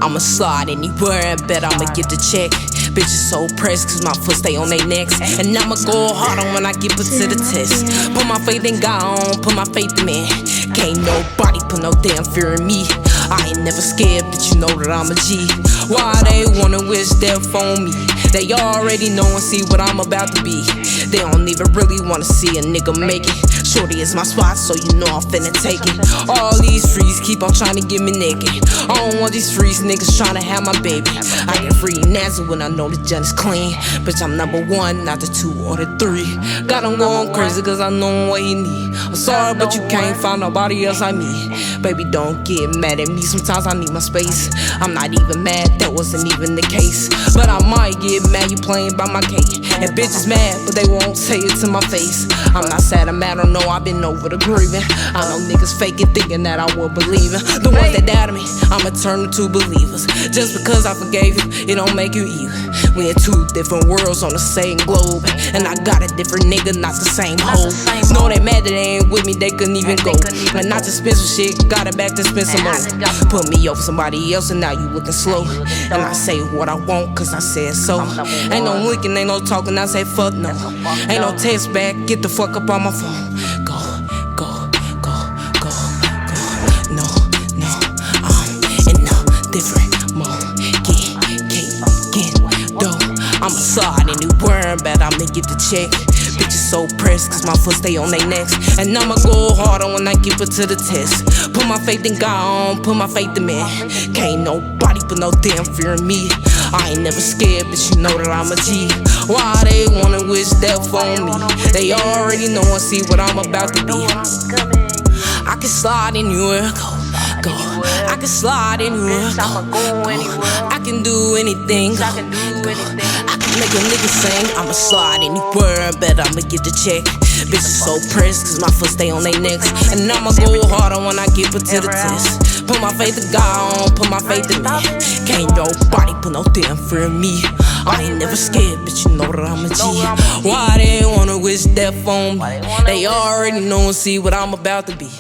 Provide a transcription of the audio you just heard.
I'ma slide anywhere and bet I'ma get the check. Bitches so pressed cause my foot stay on their necks. And I'ma go hard on when I get put to the test. Put my faith in God, put my faith in man. Can't nobody put no damn fear in me. I ain't never scared, but you know that I'm a G. Why they wanna wish death on me? They already know and see what I'm about to be. They don't even really wanna see a nigga make it. Shorty is my spot, so you know I'm finna take it. All these freaks keep on trying to get me naked. I don't want these freaks niggas trying to have my baby. I get free Slimeazyy when I know the gun is clean. Bitch, I'm number one, not the two or the three. Got him going crazy cause I know what he need. I'm sorry, but you can't find nobody else like me. Baby, don't get mad at me, sometimes I need my space. I'm not even mad, that wasn't even the case. But I might get mad, you playing by my cake. And bitches mad, but they won't say it to my face. I'm not sad, I'm mad, I know I've been over the grieving. I know niggas faking, thinking that I will believe in. The ones that doubted me, I'ma turn them to believers. Just because I forgave you, it don't make you evil. We in two different worlds on the same globe. And I got a different nigga, not the same hoe. Know they mad that they ain't with me, they couldn't even go. And not to spend some shit, got it back to spend some more. Put me over somebody else and now you looking slow. And I say what I want cause I said so. Ain't no linking, ain't no talking, I say fuck no. Ain't no text back, get the fuck up on my phone. Go, go, go, go, go. No, no, I'm in a different mode. Get dope. I'ma slide anywhere, but I'ma get the check. Bitches so pressed cause my foot stay on their necks. And I'ma go harder when I get put to the test. Put my faith in God, put my faith in man. Can't nobody put no damn fear in me. I ain't never scared, but you know that I'm a G. Why they wanna wish death on me? They already know and see what I'm about to be. I can slide anywhere, go. I can slide anywhere, go. I can do anything, go. I can make a nigga sing. I'ma slide anywhere, bet I'ma get the check. Bitches so pressed cause my foot stay on their necks. And I'ma go harder when I get put to the test. Put my faith in God, put my faith in me. Can't nobody put no damn fear in me. I ain't never scared, but you know that I'm a G. Why they wanna wish death on me? They already know and see what I'm about to be.